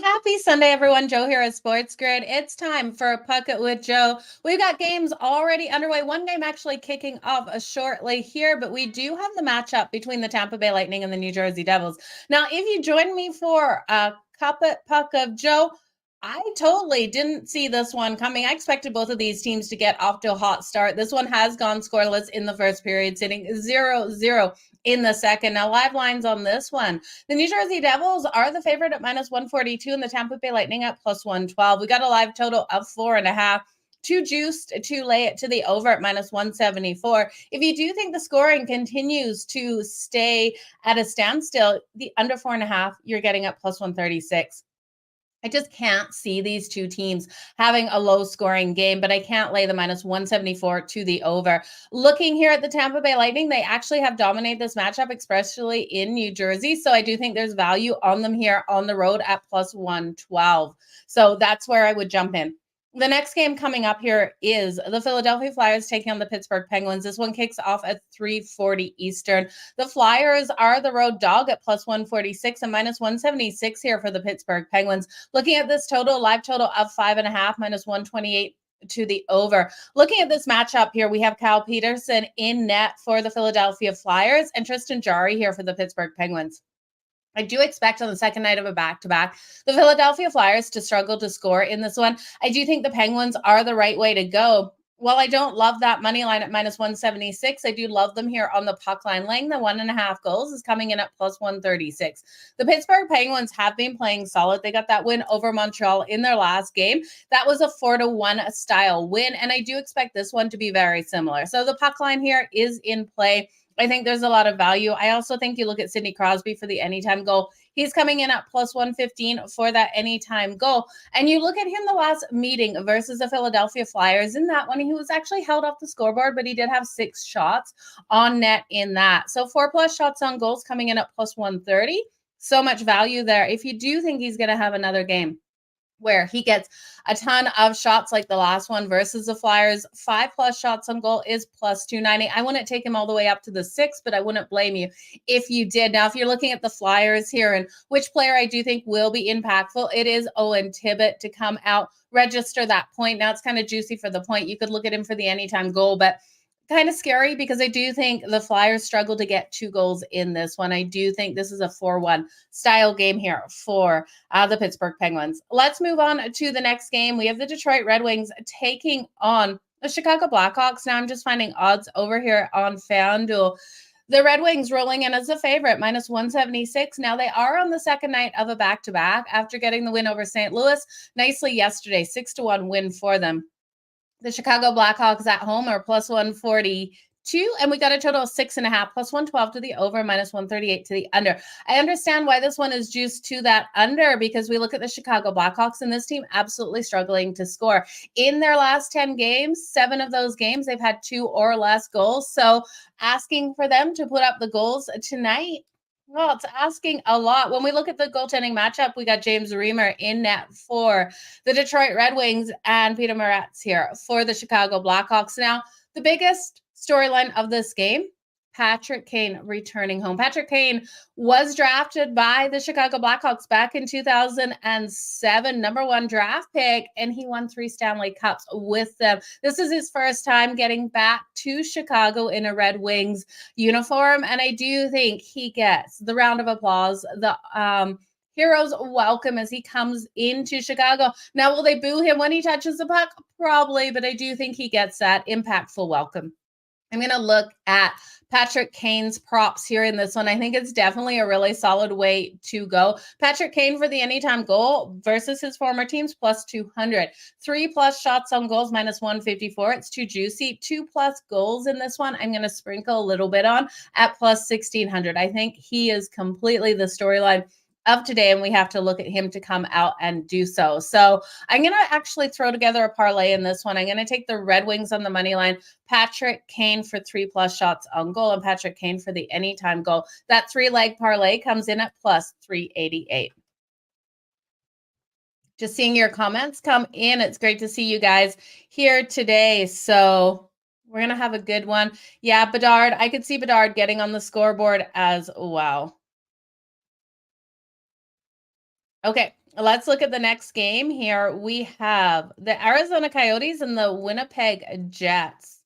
Happy Sunday, everyone. Jo here at SportsGrid. It's time for a Puck It with Jo. We've got games already underway. One game actually kicking off shortly here, but we do have the matchup between the Tampa Bay Lightning and the New Jersey Devils. Now, if you join me for a Puck of Jo, I totally didn't see this one coming. I expected both of these teams to get off to a hot start. This one has gone scoreless in the first period, sitting 0-0 in the second. Now, live lines on this one. The New Jersey Devils are the favorite at -142 and the Tampa Bay Lightning at +112. We got a live total of 4.5. Too juiced to lay it to the over at -174. If you do think the scoring continues to stay at a standstill, the under 4.5, you're getting at +136. I just can't see these two teams having a low scoring game, but I can't lay the -174 to the over. Looking here at the Tampa Bay Lightning, they actually have dominated this matchup, especially in New Jersey. So I do think there's value on them here on the road at +112. So that's where I would jump in. The next game coming up here is the Philadelphia Flyers taking on the Pittsburgh Penguins. This one kicks off at 3:40 Eastern. The Flyers are the road dog at +146 and -176 here for the Pittsburgh Penguins. Looking at this total, live total of 5.5, -128 to the over. Looking at this matchup here, we have Kyle Peterson in net for the Philadelphia Flyers and Tristan Jarry here for the Pittsburgh Penguins. I do expect on the second night of a back-to-back, the Philadelphia Flyers to struggle to score in this one. I do think the Penguins are the right way to go. While I don't love that money line at -176, I do love them here on the puck line. Laying the 1.5 goals is coming in at +136. The Pittsburgh Penguins have been playing solid. They got that win over Montreal in their last game. That was a 4-1 style win, and I do expect this one to be very similar. So the puck line here is in play. I think there's a lot of value. I also think you look at Sidney Crosby for the anytime goal. He's coming in at +115 for that anytime goal. And you look at him the last meeting versus the Philadelphia Flyers. In that one, he was actually held off the scoreboard, but he did have 6 shots on net in that. So 4+ shots on goals coming in at +130. So much value there. If you do think he's going to have another game where he gets a ton of shots like the last one versus the Flyers, 5+ shots on goal is +290. I wouldn't take him all the way up to the 6, but I wouldn't blame you if you did. Now, if you're looking at the Flyers here and which player I do think will be impactful, it is Owen Tippett to come out, register that point. Now, it's kind of juicy for the point. You could look at him for the anytime goal, but kind of scary because I do think the Flyers struggle to get 2 goals in this one. I do think this is a 4-1 style game here for the Pittsburgh Penguins. Let's move on to the next game. We have the Detroit Red Wings taking on the Chicago Blackhawks. Now I'm just finding odds over here on FanDuel. The Red Wings rolling in as a favorite, -176. Now they are on the second night of a back-to-back after getting the win over St. Louis nicely yesterday, 6-1 win for them. The Chicago Blackhawks at home are +142, and we got a total of 6.5, +112 to the over, -138 to the under. I understand why this one is juiced to that under because we look at the Chicago Blackhawks and this team absolutely struggling to score. In their last 10 games, 7 of those games, they've had 2 or less goals. So asking for them to put up the goals tonight, well, it's asking a lot. When we look at the goaltending matchup, we got James Reimer in net for the Detroit Red Wings and Peter Mrazek here for the Chicago Blackhawks. Now, the biggest storyline of this game, Patrick Kane returning home. Patrick Kane was drafted by the Chicago Blackhawks back in 2007, #1 draft pick, and he won 3 Stanley Cups with them. This is his first time getting back to Chicago in a Red Wings uniform, and I do think he gets the round of applause, the hero's welcome as he comes into Chicago. Now, will they boo him when he touches the puck? Probably, but I do think he gets that impactful welcome. I'm going to look at Patrick Kane's props here in this one. I think it's definitely a really solid way to go. Patrick Kane for the anytime goal versus his former teams, +200. 3+ shots on goals, -154. It's too juicy. 2+ goals in this one. I'm going to sprinkle a little bit on at +1600. I think he is completely the storyline of today, and we have to look at him to come out and do so. So I'm going to actually throw together a parlay in this one. I'm going to take the Red Wings on the money line, Patrick Kane for 3+ shots on goal, and Patrick Kane for the anytime goal. That 3-leg parlay comes in at +388. Just seeing your comments come in. It's great to see you guys here today. So we're going to have a good one. Yeah, Bedard. I could see Bedard getting on the scoreboard as well. Okay, Let's look at the next game here. We have the Arizona Coyotes and the Winnipeg Jets.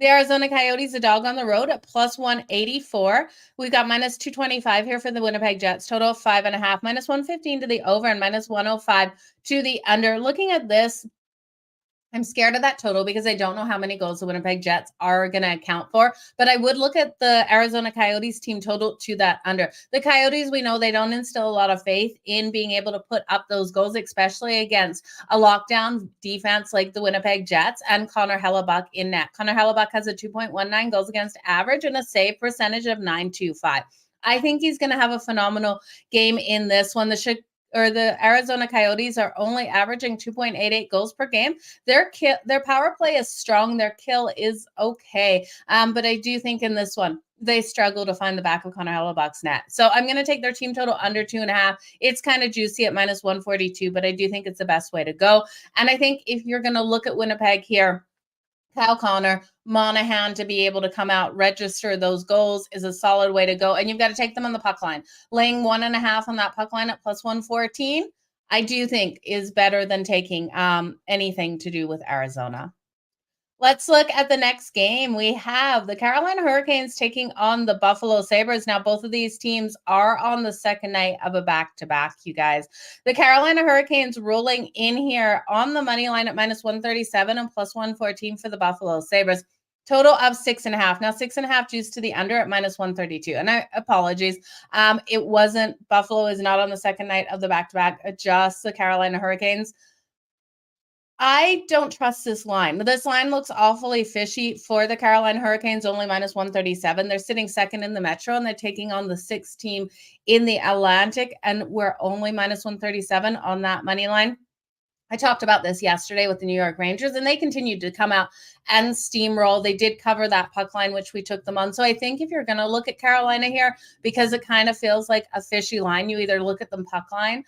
The Arizona Coyotes, a dog on the road at plus 184. We've got minus 225 here for the Winnipeg Jets. Total of 5.5, minus 115 to the over and minus 105 to the under. Looking at this, I'm scared of that total because I don't know how many goals the Winnipeg Jets are going to account for, but I would look at the Arizona Coyotes team total to that under. The Coyotes, we know they don't instill a lot of faith in being able to put up those goals, especially against a lockdown defense like the Winnipeg Jets and Connor Hellebuck in net. Connor Hellebuck has a 2.19 goals against average and a save percentage of 925. I think he's going to have a phenomenal game in this one. The Arizona Coyotes are only averaging 2.88 goals per game. Their power play is strong. Their kill is okay. But I do think in this one, they struggle to find the back of Connor Hellebuck's net. So I'm going to take their team total under 2.5. It's kind of juicy at minus 142, but I do think it's the best way to go. And I think if you're going to look at Winnipeg here, Kyle Connor, Monahan to be able to come out, register those goals is a solid way to go. And you've got to take them on the puck line. Laying 1.5 on that puck line at plus 114, I do think is better than taking anything to do with Arizona. Let's look at the next game. We have the Carolina Hurricanes taking on the Buffalo Sabres. Now, both of these teams are on the second night of a back-to-back, you guys. The Carolina Hurricanes rolling in here on the money line at minus 137 and plus 114 for the Buffalo Sabres. Total of 6.5. Now, 6.5 juice to the under at minus 132. And I apologies. It wasn't, Buffalo is not on the second night of the back-to-back, just the Carolina Hurricanes. I don't trust this line. This line looks awfully fishy for the Carolina Hurricanes, only minus 137. They're sitting second in the Metro, and they're taking on the sixth team in the Atlantic, and we're only minus 137 on that money line. I talked about this yesterday with the New York Rangers, and they continued to come out and steamroll. They did cover that puck line, which we took them on. So I think if you're going to look at Carolina here, because it kind of feels like a fishy line, you either look at the puck line,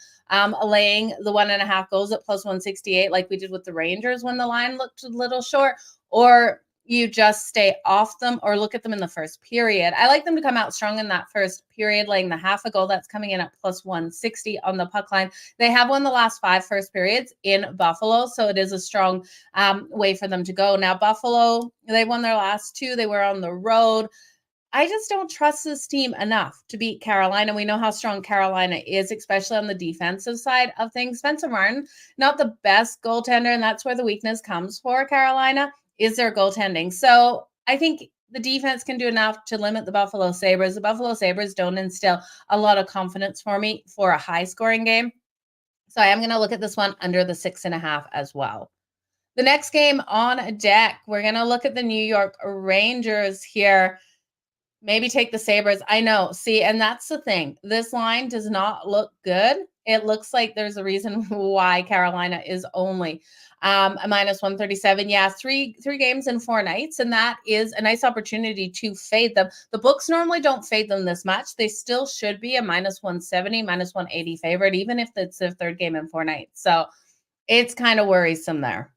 laying the 1.5 goals at plus 168, like we did with the Rangers when the line looked a little short, or you just stay off them or look at them in the first period. I like them to come out strong in that first period, laying the half a goal. That's coming in at plus 160 on the puck line. They have won the last 5 first periods in Buffalo, so it is a strong way for them to go. Now, Buffalo, they won their last 2. They were on the road. I just don't trust this team enough to beat Carolina. We know how strong Carolina is, especially on the defensive side of things. Spencer Martin, not the best goaltender, and that's where the weakness comes for Carolina, is their goaltending. So I think the defense can do enough to limit the Buffalo Sabres. The Buffalo Sabres don't instill a lot of confidence for me for a high-scoring game. So I am going to look at this one under the 6.5 as well. The next game on deck, we're going to look at the New York Rangers here. Maybe take the Sabres. I know. See, and that's the thing. This line does not look good. It looks like there's a reason why Carolina is only a minus 137. Yeah, three games in 4 nights, and that is a nice opportunity to fade them. The books normally don't fade them this much. They still should be a minus 170, minus 180 favorite, even if it's their 3rd game in 4 nights. So it's kind of worrisome there.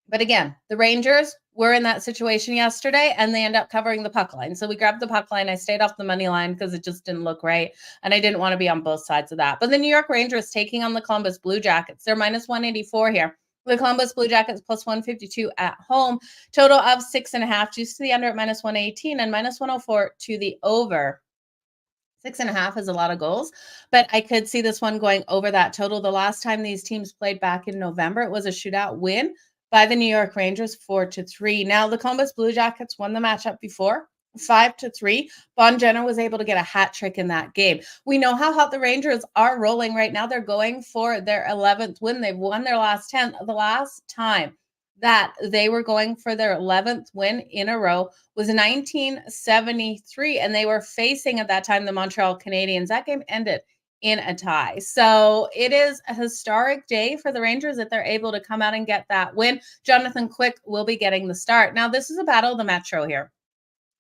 But again, the Rangers were in that situation yesterday, and they end up covering the puck line. So we grabbed the puck line. I stayed off the money line because it just didn't look right, and I didn't want to be on both sides of that. But the New York Rangers taking on the Columbus Blue Jackets. They're minus 184 here. The Columbus Blue Jackets plus 152 at home. Total of 6.5. Juice to the under at minus 118 and minus 104 to the over. 6.5 is a lot of goals, but I could see this one going over that total. The last time these teams played back in November, it was a shootout win by the New York Rangers 4-3. Now, the Columbus Blue Jackets won the matchup before, 5-3. Bonjenner was able to get a hat trick in that game. We know how hot the Rangers are rolling right now. They're going for their 11th win. They've won their last 10. The last time that they were going for their 11th win in a row was 1973, and they were facing at that time the Montreal Canadiens. That game ended in a tie. So it is a historic day for the Rangers that they're able to come out and get that win. Jonathan Quick will be getting the start. Now, this is a battle of the Metro here,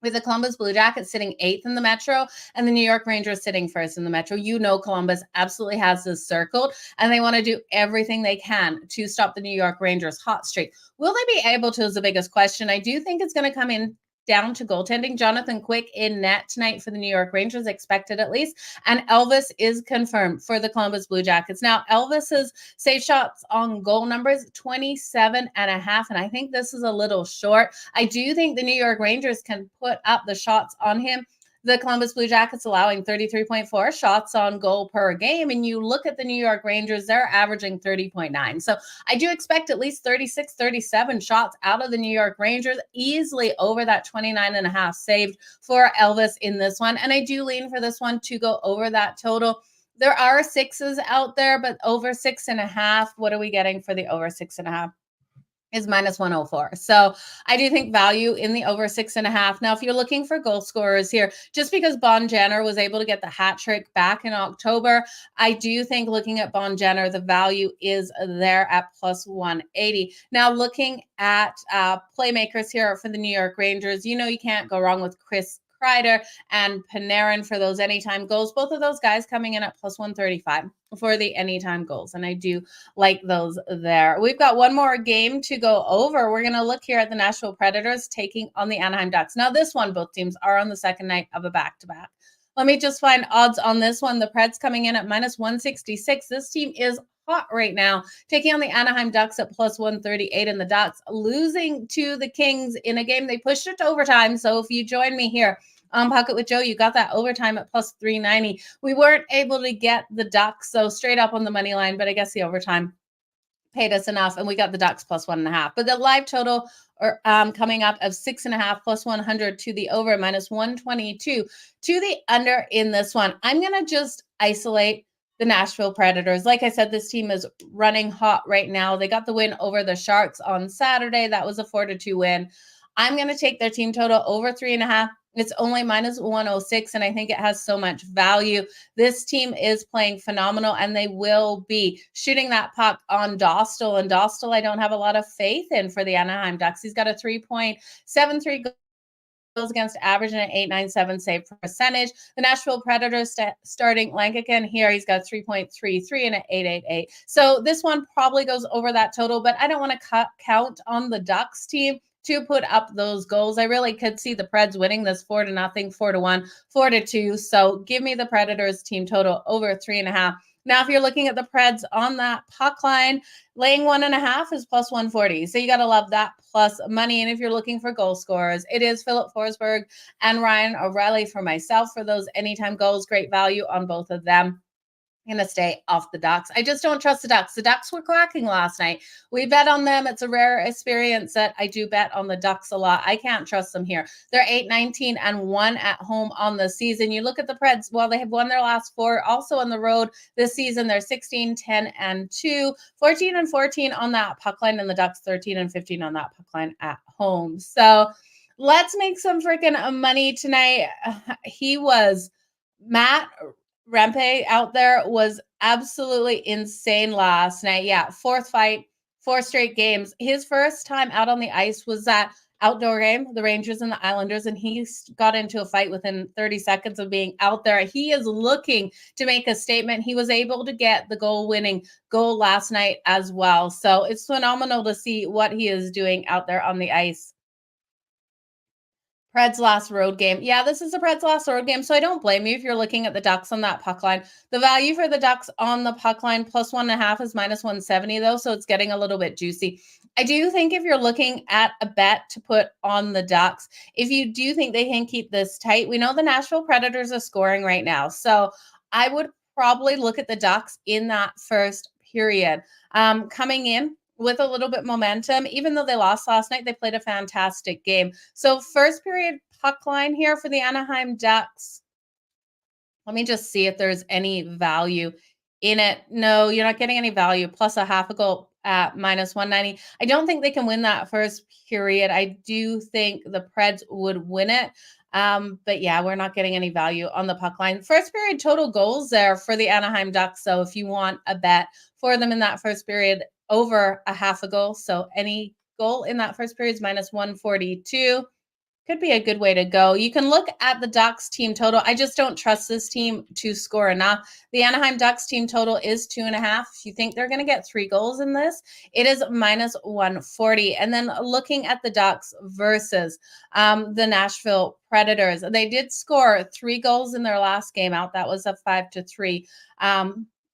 with the Columbus Blue Jackets sitting 8th in the Metro and the New York Rangers sitting 1st in the Metro. You know Columbus absolutely has this circled, and they want to do everything they can to stop the New York Rangers hot streak. Will they be able to is the biggest question. I do think it's going to come in down to goaltending. Jonathan Quick in net tonight for the New York Rangers, expected at least. And Elvis is confirmed for the Columbus Blue Jackets. Now, Elvis's save shots on goal numbers, 27.5. And I think this is a little short. I do think the New York Rangers can put up the shots on him. The Columbus Blue Jackets allowing 33.4 shots on goal per game. And you look at the New York Rangers, they're averaging 30.9. So I do expect at least 36, 37 shots out of the New York Rangers, easily over that 29.5 saved for Elvis in this one. And I do lean for this one to go over that total. There are sixes out there, but over 6.5. What are we getting for the over 6.5? Is -104. So I do think value in the over 6.5. Now, if you're looking for goal scorers here, just because Bon Jenner was able to get the hat trick back in October, I do think looking at Bon Jenner, the value is there at +180. Now, looking at playmakers here for the New York Rangers, you can't go wrong with Chris Kreider and Panarin for those anytime goals. Both of those guys coming in at +135 for the anytime goals. And I do like those there. We've got one more game to go over. We're going to look here at the Nashville Predators taking on the Anaheim Ducks. Now, this one, both teams are on the second night of a back-to-back. Let me just find odds on this one. The Preds coming in at -166. This team is hot right now, taking on the Anaheim Ducks at +138, and the Ducks losing to the Kings in a game they pushed it to overtime. So if you join me here on Pocket with Joe, you got that overtime at +390. We weren't able to get the Ducks, so straight up on the money line, but I guess the overtime paid us enough, and we got the Ducks +1.5. But the live total coming up of 6.5 +100 to the over, -122 to the under in this one. I'm going to just isolate the Nashville Predators. Like I said, this team is running hot right now. They got the win over the Sharks on Saturday. That was a 4-2 win. I'm going to take their team total over 3.5. It's only -106, and I think it has so much value. This team is playing phenomenal, and they will be shooting that puck on Dostal. And Dostal, I don't have a lot of faith in for the Anaheim Ducks. He's got a 3.73 goals against average and an 8.97 save percentage. The Nashville Predators starting Lankaken here, he's got 3.33 and an 8.88. So this one probably goes over that total, but I don't want to count on the Ducks team to put up those goals. I really could see the Preds winning this 4-0, 4-1, 4-2. So give me the Predators team total over 3.5. Now, if you're looking at the Preds on that puck line, laying 1.5 is +140. So you got to love that plus money. And if you're looking for goal scorers, it is Philip Forsberg and Ryan O'Reilly for myself for those anytime goals. Great value on both of them. Going to stay off the Ducks. I just don't trust the Ducks. The Ducks were cracking last night. We bet on them. It's a rare experience that I do bet on the Ducks a lot. I can't trust them here. They're 8-19-1 at home on the season. You look at the Preds, well, they have won their last 4 also on the road this season. They're 16-10-2, 14-14 on that puck line, and the Ducks 13-15 on that puck line at home. So let's make some freaking money tonight. Matt Rempe out there was absolutely insane last night. Yeah, 4th fight, 4 straight games. His first time out on the ice was that outdoor game, the Rangers and the Islanders, and he got into a fight within 30 seconds of being out there. He is looking to make a statement. He was able to get the goal-winning goal last night as well. So it's phenomenal to see what he is doing out there on the ice. Preds last road game. Yeah, this is a Preds last road game, so I don't blame you if you're looking at the Ducks on that puck line. The value for the Ducks on the puck line +1.5 is -170, though, so it's getting a little bit juicy. I do think if you're looking at a bet to put on the Ducks, if you do think they can keep this tight, we know the Nashville Predators are scoring right now, so I would probably look at the Ducks in that first period. Coming in with a little bit momentum. Even though they lost last night, they played a fantastic game. So first period puck line here for the Anaheim Ducks. Let me just see if there's any value in it. No, you're not getting any value. Plus a half a goal at -190. I don't think they can win that first period. I do think the Preds would win it. But yeah, we're not getting any value on the puck line. First period total goals there for the Anaheim Ducks. So if you want a bet for them in that first period, over a half a goal. So any goal in that first period is -142. could be a good way to go. You can look at the Ducks team total. I just don't trust this team to score enough. The Anaheim Ducks team total is 2.5. If you think they're going to get 3 goals in this, it is minus 140. And then looking at the Ducks versus the Nashville Predators, they did score 3 goals in their last game out. That was a 5-3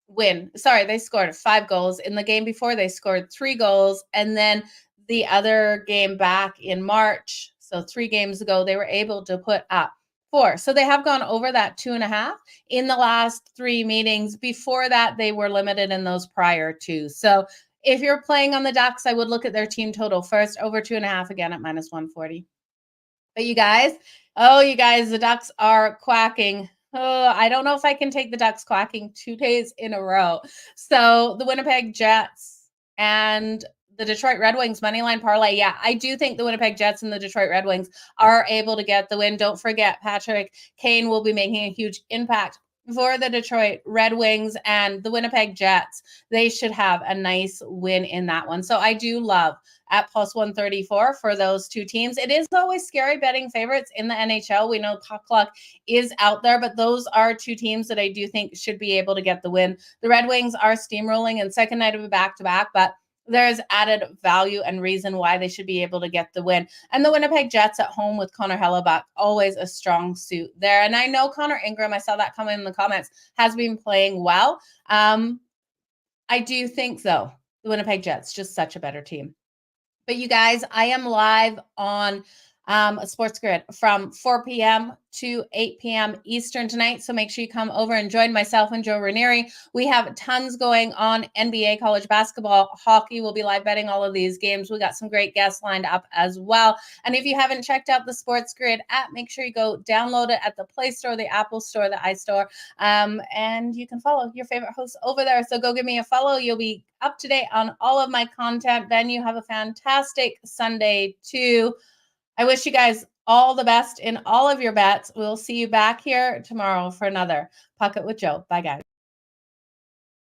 win. Sorry, they scored 5 goals. In the game before, they scored 3 goals. And then the other game back in March, so 3 games ago, they were able to put up 4. So they have gone over that 2.5 in the last 3 meetings. Before that, they were limited in those prior 2. So if you're playing on the Ducks, I would look at their team total first, over 2.5 again at minus 140. But you guys, the Ducks are quacking. Oh, I don't know if I can take the Ducks quacking 2 days in a row. So the Winnipeg Jets and the Detroit Red Wings moneyline parlay. Yeah, I do think the Winnipeg Jets and the Detroit Red Wings are able to get the win. Don't forget, Patrick Kane will be making a huge impact for the Detroit Red Wings and the Winnipeg Jets. They should have a nice win in that one. So I do love at plus 134 for those 2 teams. It is always scary betting favorites in the NHL. We know puck luck is out there, but those are 2 teams that I do think should be able to get the win. The Red Wings are steamrolling and second night of a back-to-back, but there's added value and reason why they should be able to get the win. And the Winnipeg Jets at home with Connor Hellebuck, always a strong suit there. And I know Connor Ingram, I saw that comment in the comments, has been playing well. I do think, though, the Winnipeg Jets, just such a better team. But you guys, I am live on SportsGrid from 4 p.m. to 8 p.m. Eastern tonight. So make sure you come over and join myself and Joe Ranieri. We have tons going on. NBA, college basketball, hockey. We'll be live betting all of these games. We got some great guests lined up as well. And if you haven't checked out the SportsGrid app, make sure you go download it at the Play Store, the Apple Store, the iStore. And you can follow your favorite hosts over there. So go give me a follow. You'll be up to date on all of my content. Ben, you have a fantastic Sunday too. I wish you guys all the best in all of your bets. We'll see you back here tomorrow for another Puck It with Joe. Bye, guys.